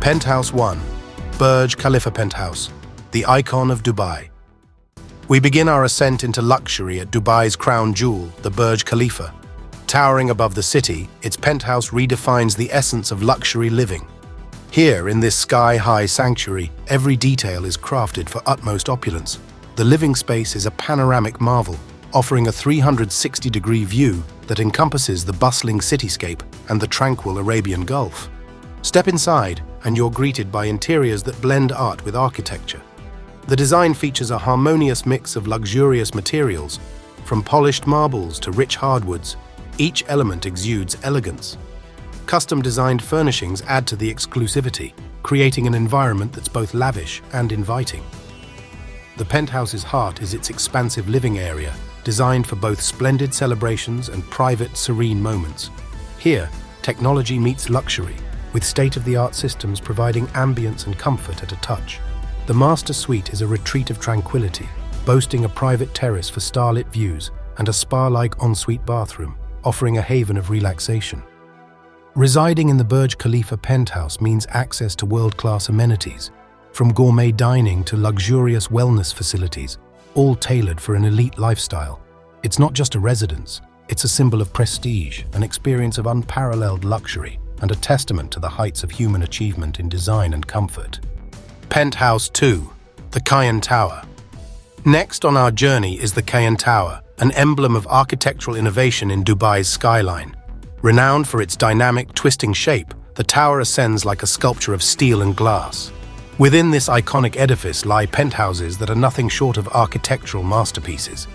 Penthouse 1, Burj Khalifa Penthouse, the icon of Dubai. We begin our ascent into luxury at Dubai's crown jewel, the Burj Khalifa. Towering above the city, its penthouse redefines the essence of luxury living. Here, in this sky-high sanctuary, every detail is crafted for utmost opulence. The living space is a panoramic marvel, offering a 360-degree view that encompasses the bustling cityscape and the tranquil Arabian Gulf. Step inside, and you're greeted by interiors that blend art with architecture. The design features a harmonious mix of luxurious materials, from polished marbles to rich hardwoods. Each element exudes elegance. Custom-designed furnishings add to the exclusivity, creating an environment that's both lavish and inviting. The penthouse's heart is its expansive living area, designed for both splendid celebrations and private, serene moments. Here, technology meets luxury, with state-of-the-art systems providing ambience and comfort at a touch. The master suite is a retreat of tranquility, boasting a private terrace for starlit views and a spa-like ensuite bathroom, offering a haven of relaxation. Residing in the Burj Khalifa penthouse means access to world-class amenities, from gourmet dining to luxurious wellness facilities, all tailored for an elite lifestyle. It's not just a residence, it's a symbol of prestige, an experience of unparalleled luxury, and a testament to the heights of human achievement in design and comfort. Penthouse 2, the Kayan Tower. Next on our journey is the Kayan Tower, an emblem of architectural innovation in Dubai's skyline. Renowned for its dynamic, twisting shape, the tower ascends like a sculpture of steel and glass. Within this iconic edifice lie penthouses that are nothing short of architectural masterpieces.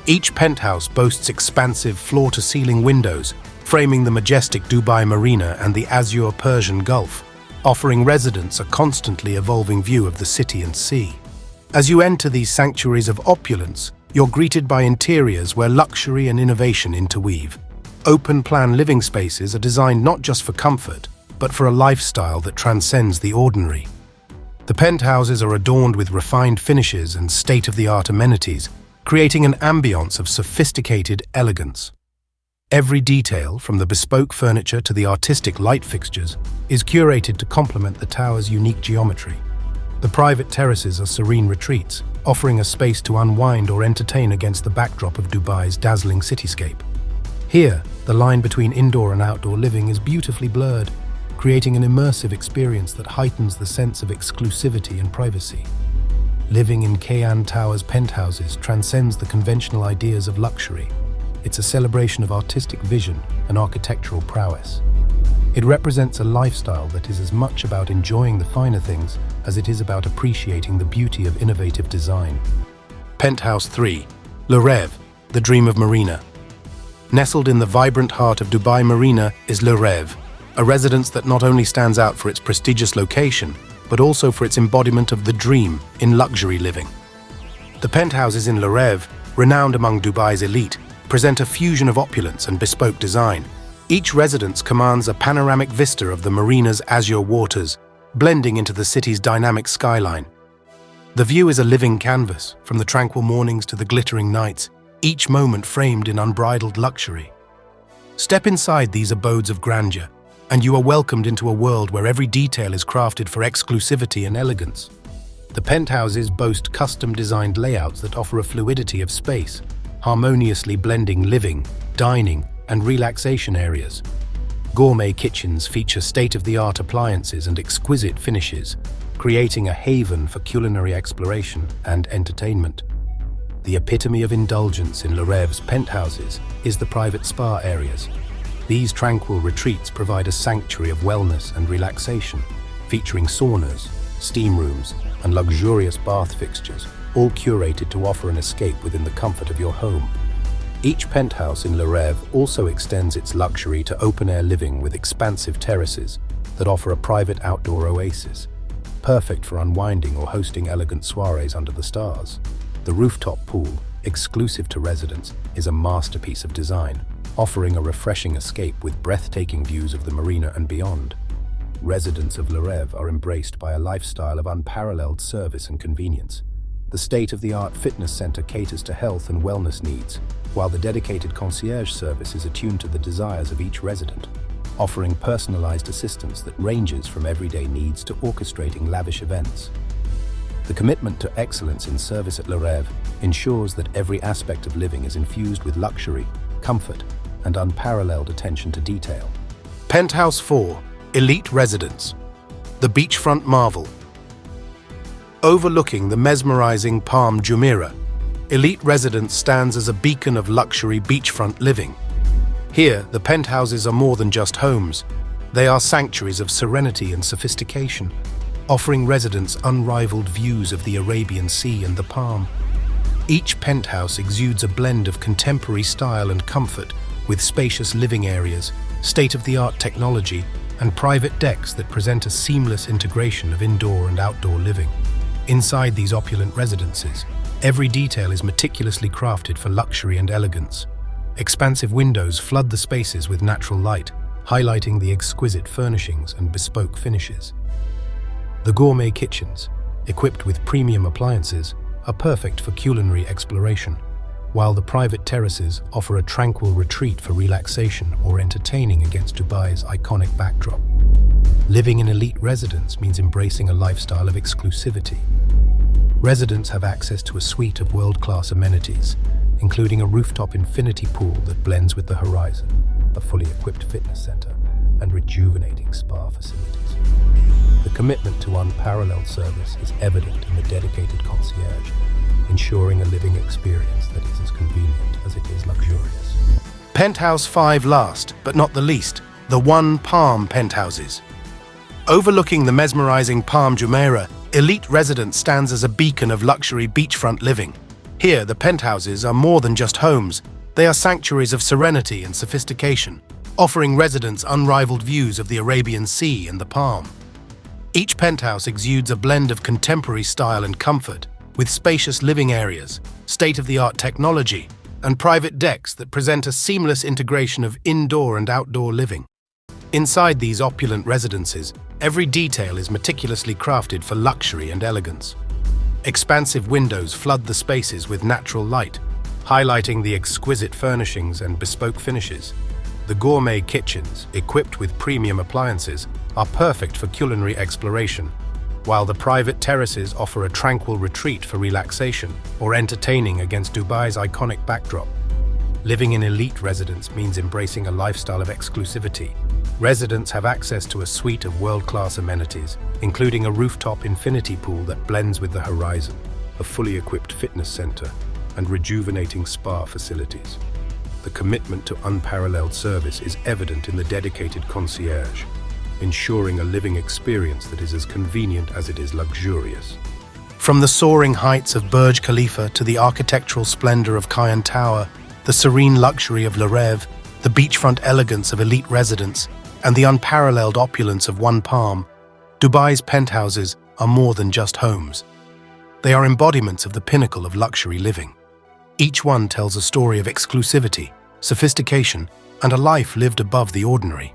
Each penthouse boasts expansive floor-to-ceiling windows, framing the majestic Dubai Marina and the azure Persian Gulf, offering residents a constantly evolving view of the city and sea. As you enter these sanctuaries of opulence, you're greeted by interiors where luxury and innovation interweave. Open-plan living spaces are designed not just for comfort, but for a lifestyle that transcends the ordinary. The penthouses are adorned with refined finishes and state-of-the-art amenities, creating an ambience of sophisticated elegance. Every detail, from the bespoke furniture to the artistic light fixtures, is curated to complement the tower's unique geometry. The private terraces are serene retreats, offering a space to unwind or entertain against the backdrop of Dubai's dazzling cityscape. Here, the line between indoor and outdoor living is beautifully blurred, creating an immersive experience that heightens the sense of exclusivity and privacy. Living in Kayan Tower's penthouses transcends the conventional ideas of luxury. It's a celebration of artistic vision and architectural prowess. It represents a lifestyle that is as much about enjoying the finer things as it is about appreciating the beauty of innovative design. Penthouse 3, Le Rêve, the Dream of Marina. Nestled in the vibrant heart of Dubai Marina is Le Rêve, a residence that not only stands out for its prestigious location, but also for its embodiment of the dream in luxury living. The penthouses in Le Rêve, renowned among Dubai's elite, present a fusion of opulence and bespoke design. Each residence commands a panoramic vista of the marina's azure waters, blending into the city's dynamic skyline. The view is a living canvas, from the tranquil mornings to the glittering nights, each moment framed in unbridled luxury. Step inside these abodes of grandeur, and you are welcomed into a world where every detail is crafted for exclusivity and elegance. The penthouses boast custom-designed layouts that offer a fluidity of space, harmoniously blending living, dining, and relaxation areas. Gourmet kitchens feature state-of-the-art appliances and exquisite finishes, creating a haven for culinary exploration and entertainment. The epitome of indulgence in Le Rêve's penthouses is the private spa areas. These tranquil retreats provide a sanctuary of wellness and relaxation, featuring saunas, steam rooms, and luxurious bath fixtures, all curated to offer an escape within the comfort of your home. Each penthouse in Le Rêve also extends its luxury to open-air living with expansive terraces that offer a private outdoor oasis, perfect for unwinding or hosting elegant soirees under the stars. The rooftop pool, exclusive to residents, is a masterpiece of design, offering a refreshing escape with breathtaking views of the marina and beyond. Residents of Le Rêve are embraced by a lifestyle of unparalleled service and convenience. The state-of-the-art fitness center caters to health and wellness needs, while the dedicated concierge service is attuned to the desires of each resident, offering personalized assistance that ranges from everyday needs to orchestrating lavish events. The commitment to excellence in service at Le Rêve ensures that every aspect of living is infused with luxury, comfort, and unparalleled attention to detail. Penthouse 4, Elite Residence, the beachfront marvel. Overlooking the mesmerizing Palm Jumeirah, Elite Residence stands as a beacon of luxury beachfront living. Here, the penthouses are more than just homes. They are sanctuaries of serenity and sophistication, offering residents unrivaled views of the Arabian Sea and the Palm. Each penthouse exudes a blend of contemporary style and comfort, with spacious living areas, state-of-the-art technology, and private decks that present a seamless integration of indoor and outdoor living. Inside these opulent residences, every detail is meticulously crafted for luxury and elegance. Expansive windows flood the spaces with natural light, highlighting the exquisite furnishings and bespoke finishes. The gourmet kitchens, equipped with premium appliances, are perfect for culinary exploration, while the private terraces offer a tranquil retreat for relaxation or entertaining against Dubai's iconic backdrop. Living in elite residence means embracing a lifestyle of exclusivity. Residents have access to a suite of world-class amenities, including a rooftop infinity pool that blends with the horizon, a fully equipped fitness center, and rejuvenating spa facilities. The commitment to unparalleled service is evident in the dedicated concierge, ensuring a living experience that is as convenient as it is luxurious. Penthouse 5 last, but not the least, the One Palm Penthouses. Overlooking the mesmerizing Palm Jumeirah, Elite Residence stands as a beacon of luxury beachfront living. Here, the penthouses are more than just homes. They are sanctuaries of serenity and sophistication, offering residents unrivaled views of the Arabian Sea and the Palm. Each penthouse exudes a blend of contemporary style and comfort, with spacious living areas, state-of-the-art technology, and private decks that present a seamless integration of indoor and outdoor living. Inside these opulent residences, every detail is meticulously crafted for luxury and elegance. Expansive windows flood the spaces with natural light, highlighting the exquisite furnishings and bespoke finishes. The gourmet kitchens, equipped with premium appliances, are perfect for culinary exploration, while the private terraces offer a tranquil retreat for relaxation or entertaining against Dubai's iconic backdrop. Living in elite residence means embracing a lifestyle of exclusivity. Residents have access to a suite of world-class amenities, including a rooftop infinity pool that blends with the horizon, a fully equipped fitness center, and rejuvenating spa facilities. The commitment to unparalleled service is evident in the dedicated concierge, ensuring a living experience that is as convenient as it is luxurious. From the soaring heights of Burj Khalifa to the architectural splendor of Kayan Tower, the serene luxury of Le Rêve, the beachfront elegance of elite residence, and the unparalleled opulence of One Palm, Dubai's penthouses are more than just homes. They are embodiments of the pinnacle of luxury living. Each one tells a story of exclusivity, sophistication, and a life lived above the ordinary.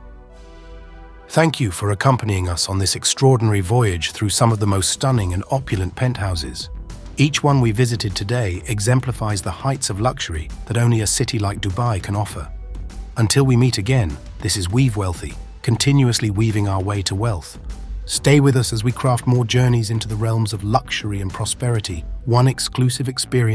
Thank you for accompanying us on this extraordinary voyage through some of the most stunning and opulent penthouses. Each one we visited today exemplifies the heights of luxury that only a city like Dubai can offer. Until we meet again, this is Weave Wealthy, continuously weaving our way to wealth. Stay with us as we craft more journeys into the realms of luxury and prosperity, one exclusive experience